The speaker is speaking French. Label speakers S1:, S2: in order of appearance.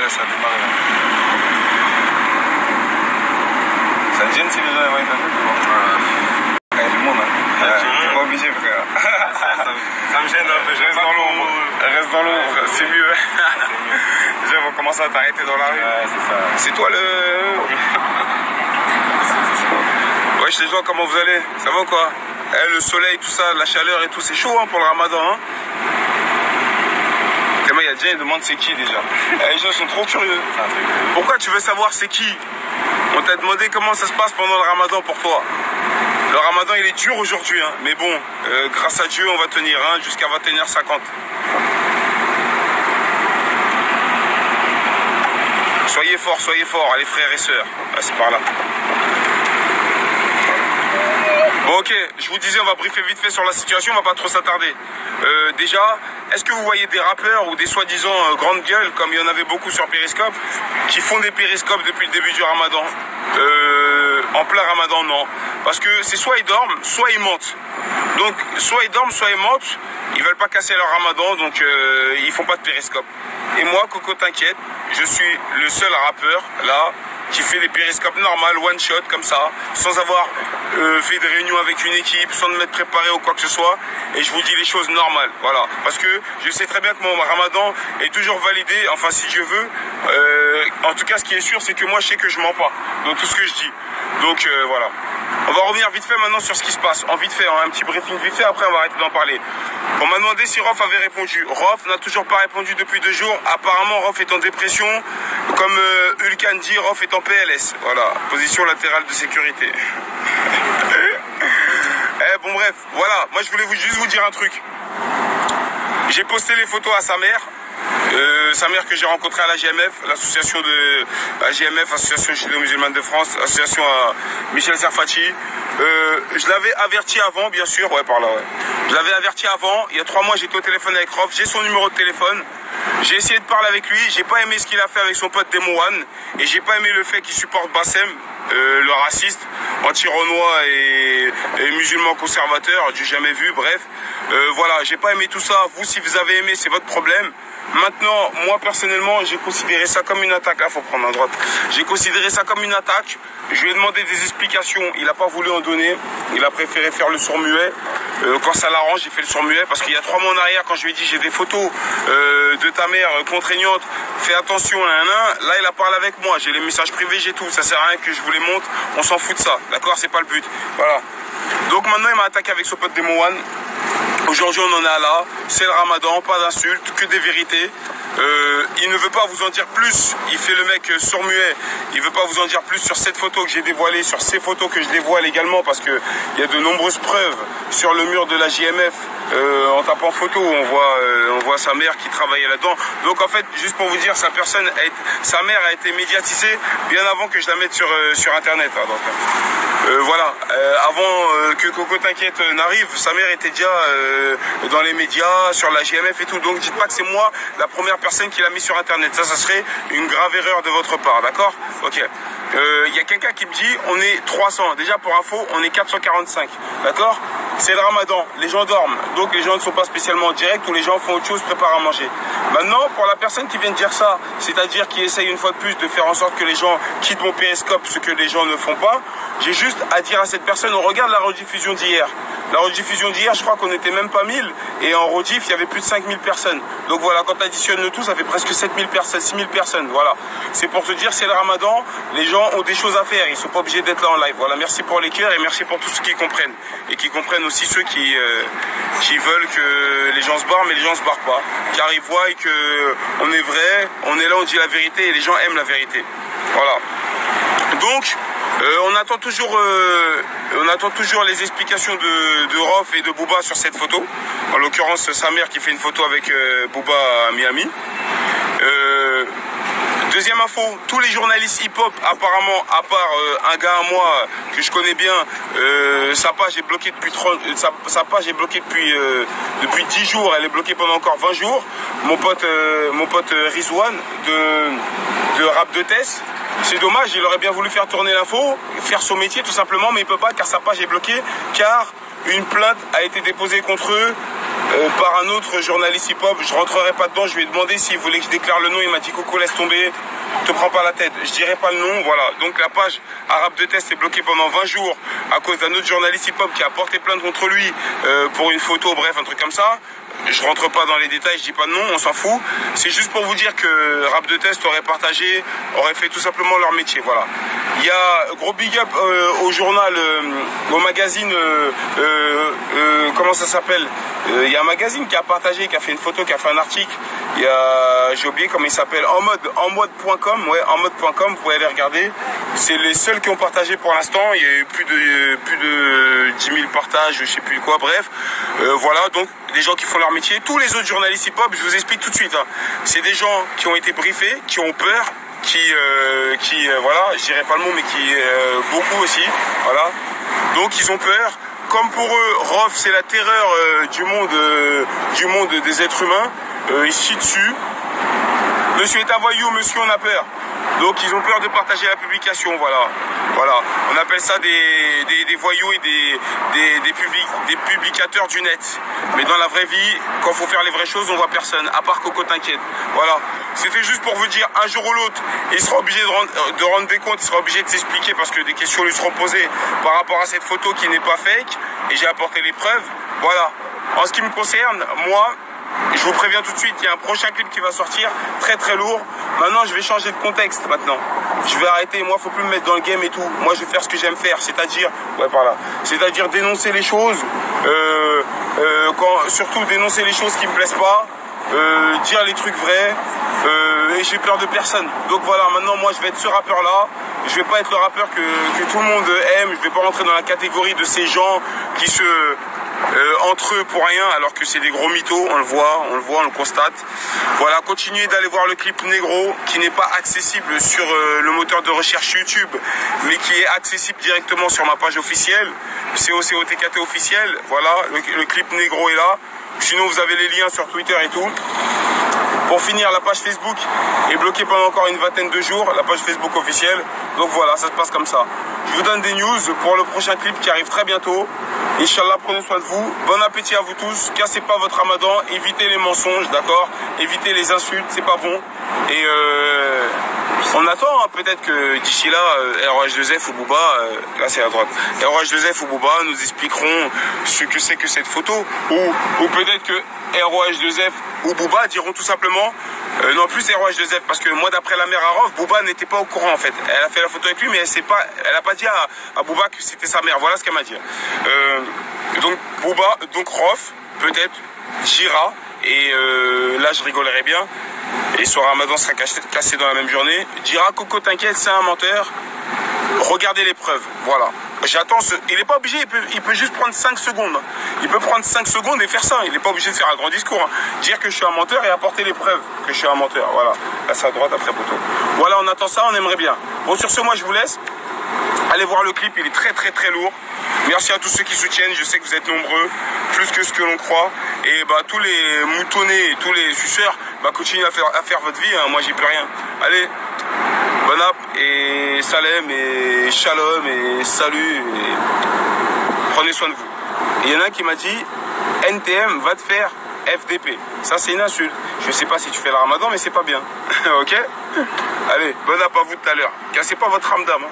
S1: Ouais, ça a démarré là. Ça te gêne si les gens voient ta tête ou pas? Il y a du monde, hein. T'es pas obligé, frère.
S2: Ça me gêne un peu.
S1: Reste dans l'ombre. Reste dans l'ombre, c'est mieux. Les gens vont commencer à t'arrêter dans la rue.
S2: Ouais, c'est ça.
S1: C'est toi le... Wesh les gens, comment vous allez? Ça va ou quoi? Le soleil, tout ça, la chaleur et tout, c'est chaud hein, pour le ramadan. Hein. Il y a déjà une demande c'est qui déjà? Les gens sont trop curieux. Pourquoi tu veux savoir c'est qui? On t'a demandé comment ça se passe pendant le ramadan pour toi. Le ramadan il est dur aujourd'hui, hein. Mais bon, grâce à Dieu on va tenir hein, jusqu'à 21h50. Soyez forts, allez frères et sœurs. Ah, c'est par là. Bon ok, je vous disais on va briefer vite fait sur la situation, on va pas trop s'attarder. Déjà, est-ce que vous voyez des rappeurs ou des soi-disant grandes gueules, comme il y en avait beaucoup sur Periscope, qui font des périscopes depuis le début du ramadan? En plein ramadan, non. Parce que c'est soit ils dorment, soit ils mentent. Donc, soit ils dorment, soit ils mentent. Ils veulent pas casser leur ramadan, donc ils font pas de périscope. Et moi, Coco t'inquiète, je suis le seul rappeur, là, qui fait des périscopes normales, one shot, comme ça, sans avoir fait de réunion avec une équipe, sans me m'être préparé ou quoi que ce soit. Et je vous dis les choses normales, voilà. Parce que je sais très bien que mon ramadan est toujours validé, enfin si Dieu veut. En tout cas, ce qui est sûr, c'est que moi, je sais que je mens pas dans tout ce que je dis. Donc voilà. On va revenir vite fait maintenant sur ce qui se passe. En vite fait, hein, un petit briefing vite fait, après on va arrêter d'en parler. On m'a demandé si Rof avait répondu. Rof n'a toujours pas répondu depuis 2 jours. Apparemment, Rof est en dépression. Comme Hulkan dit, Rof est en PLS. Voilà, position latérale de sécurité. Bon bref, voilà. Moi je voulais juste vous dire un truc. J'ai posté les photos à sa mère. Sa mère que j'ai rencontrée à la GMF, l'association de la GMF, Association Judéo-Musulmane de France, association à Michel Serfati. Je l'avais averti avant, bien sûr, ouais par là, ouais. Je l'avais averti avant, il y a 3 mois j'étais au téléphone avec Rof, j'ai son numéro de téléphone. J'ai essayé de parler avec lui, j'ai pas aimé ce qu'il a fait avec son pote Demowan, et j'ai pas aimé le fait qu'il supporte Bassem, le raciste, anti-renois et musulman conservateur, du jamais vu, bref. Voilà, j'ai pas aimé tout ça. Vous, si vous avez aimé, c'est votre problème. Maintenant, moi personnellement, j'ai considéré ça comme une attaque. Là, faut prendre à droite. J'ai considéré ça comme une attaque. Je lui ai demandé des explications. Il n'a pas voulu en donner. Il a préféré faire le sourd-muet. Quand ça l'arrange, j'ai fait le sourd-muet. Parce qu'il y a 3 mois en arrière, quand je lui ai dit j'ai des photos de ta mère contraignantes, fais attention, là, il a parlé avec moi. J'ai les messages privés, j'ai tout. Ça sert à rien que je vous les montre. On s'en fout de ça. D'accord? C'est pas le but. Voilà. Donc maintenant, il m'a attaqué avec son pote Demowan. Aujourd'hui on en est là, c'est le ramadan, pas d'insultes, que des vérités. Il ne veut pas vous en dire plus, il fait le mec sourd-muet, il ne veut pas vous en dire plus sur cette photo que j'ai dévoilée, sur ces photos que je dévoile également, parce qu'il y a de nombreuses preuves sur le mur de la JMF. En tapant photo, on voit sa mère qui travaillait là-dedans. Donc en fait, juste pour vous dire, sa mère a été médiatisée bien avant que je la mette sur internet. Hein, donc, voilà, avant que Coco t'inquiète n'arrive, sa mère était déjà dans les médias, sur la JMF et tout. Donc dites pas que c'est moi la première personne qui l'a mis sur internet. Ça serait une grave erreur de votre part, d'accord? Ok. Il y a quelqu'un qui me dit on est 300. Déjà pour info, on est 445. D'accord? C'est le ramadan, les gens dorment. Donc les gens ne sont pas spécialement en direct ou les gens font autre chose, préparent à manger. Maintenant, pour la personne qui vient de dire ça, c'est-à-dire qui essaye une fois de plus de faire en sorte que les gens quittent mon périscope, ce que les gens ne font pas, j'ai juste à dire à cette personne, on regarde la rediffusion d'hier. La rediffusion d'hier, je crois qu'on n'était même pas 1000. Et en rediff, il y avait plus de 5000 personnes. Donc voilà, quand tu additionnes le tout, ça fait presque 7000 personnes, 6000 personnes. Voilà. C'est pour te dire, c'est le ramadan. Les gens ont des choses à faire. Ils ne sont pas obligés d'être là en live. Voilà, merci pour les cœurs et merci pour tous ceux qui comprennent. Et qui comprennent aussi ceux qui veulent que les gens se barrent, mais les gens ne se barrent pas. Car ils voient qu'on est vrai, on est là, on dit la vérité et les gens aiment la vérité. Voilà. Donc, on attend toujours les explications de Rof et de Booba sur cette photo. En l'occurrence, sa mère qui fait une photo avec Booba à Miami. Deuxième info, tous les journalistes hip-hop, apparemment, à part un gars à moi que je connais bien, sa page est bloquée depuis 10 jours, elle est bloquée pendant encore 20 jours. Mon pote Rizwan de Rap de Tess, c'est dommage, il aurait bien voulu faire tourner l'info, faire son métier tout simplement, mais il peut pas car sa page est bloquée, car une plainte a été déposée contre eux par un autre journaliste hip-hop. Je rentrerai pas dedans, je lui ai demandé s'il voulait que je déclare le nom. Il m'a dit Coco, laisse tomber, te prends pas la tête. Je dirai pas le nom, voilà. Donc la page Arabe de Test est bloquée pendant 20 jours à cause d'un autre journaliste hip-hop qui a porté plainte contre lui pour une photo, bref, un truc comme ça. Je rentre pas dans les détails, je dis pas de nom, on s'en fout. C'est juste pour vous dire que Rap de Test aurait partagé, aurait fait tout simplement leur métier, voilà. Il y a gros big up au journal, au magazine, comment ça s'appelle, il y a un magazine qui a partagé, qui a fait une photo, qui a fait un article. Il y a, j'ai oublié comment il s'appelle, enmode.com, ouais, enmode.com, vous pouvez aller regarder. C'est les seuls qui ont partagé pour l'instant. Il y a eu plus de 10 000 partages, je sais plus quoi, bref. Voilà, donc des gens qui font leur métier. Tous les autres journalistes hip-hop, je vous explique tout de suite, hein. C'est des gens qui ont été briefés, qui ont peur, voilà, je dirais pas le mot, mais qui, beaucoup aussi, voilà. Donc ils ont peur. Comme pour eux, Rof, c'est la terreur du monde des êtres humains. Ils se chient dessus. Monsieur est un voyou, monsieur, on a peur. Donc ils ont peur de partager la publication, voilà. Voilà. On appelle ça des voyous et des publicateurs du net. Mais dans la vraie vie, quand il faut faire les vraies choses, on voit personne, à part Coco, t'inquiète. Voilà. C'était juste pour vous dire, un jour ou l'autre, il sera obligé de rendre des comptes, il sera obligé de s'expliquer parce que des questions lui seront posées par rapport à cette photo qui n'est pas fake. Et j'ai apporté les preuves. Voilà. En ce qui me concerne, moi, je vous préviens tout de suite, il y a un prochain clip qui va sortir, très très lourd. Maintenant, je vais changer de contexte maintenant. Je vais arrêter, moi, faut plus me mettre dans le game et tout. Moi, je vais faire ce que j'aime faire, c'est-à-dire, ouais, par là, c'est-à-dire dénoncer les choses, surtout dénoncer les choses qui me plaisent pas, dire les trucs vrais, et j'ai peur de personne. Donc voilà, maintenant, moi, je vais être ce rappeur-là. Je vais pas être le rappeur que tout le monde aime. Je vais pas rentrer dans la catégorie de ces gens qui se entre eux pour rien, alors que c'est des gros mythos, on le voit, on le constate. Voilà, continuez d'aller voir le clip Negro, qui n'est pas accessible sur le moteur de recherche YouTube, mais qui est accessible directement sur ma page officielle, COCOTKT officiel. Voilà, le clip Negro est là. Sinon, vous avez les liens sur Twitter et tout. Pour finir, la page Facebook est bloquée pendant encore une vingtaine de jours, la page Facebook officielle. Donc voilà, ça se passe comme ça. Je vous donne des news pour le prochain clip qui arrive très bientôt. Inch'Allah, prenez soin de vous. Bon appétit à vous tous. Cassez pas votre ramadan. Évitez les mensonges, d'accord? Évitez les insultes, c'est pas bon. Et on attend, hein, peut-être que d'ici là, ROH2F ou Booba, là c'est à droite, ROH2F ou Booba nous expliqueront ce que c'est que cette photo. Ou peut-être que ROH2F ou Booba diront tout simplement non plus ROH2F, parce que moi d'après la mère Arof, Booba n'était pas au courant en fait. Elle a fait la photo avec lui, mais elle a pas dit à Booba que c'était sa mère. Voilà ce qu'elle m'a dit. Donc Booba, donc Rof, peut-être Jira, et là je rigolerais bien, et son ramadan sera cassé dans la même journée. Jira, Coco t'inquiète, c'est un menteur. Regardez les preuves, voilà. J'attends il n'est pas obligé, il peut juste prendre 5 secondes. Il peut prendre 5 secondes et faire ça. Il n'est pas obligé de faire un grand discours, hein. Dire que je suis un menteur et apporter les preuves que je suis un menteur. Voilà. Là c'est à droite après poteau. Voilà, on attend ça, on aimerait bien. Bon, sur ce, moi je vous laisse. Allez voir le clip, il est très très très lourd. Merci à tous ceux qui soutiennent, je sais que vous êtes nombreux, plus que ce que l'on croit. Et bah tous les moutonnés et tous les suceurs, bah continuez à faire votre vie, hein. Moi j'y peux rien. Allez, bon app et salem et shalom et salut et prenez soin de vous. Il y en a un qui m'a dit NTM va te faire FDP. Ça c'est une insulte. Je sais pas si tu fais le ramadan, mais c'est pas bien. Ok? Allez, bon app à vous tout à l'heure. Cassez pas votre âme d'âme, hein.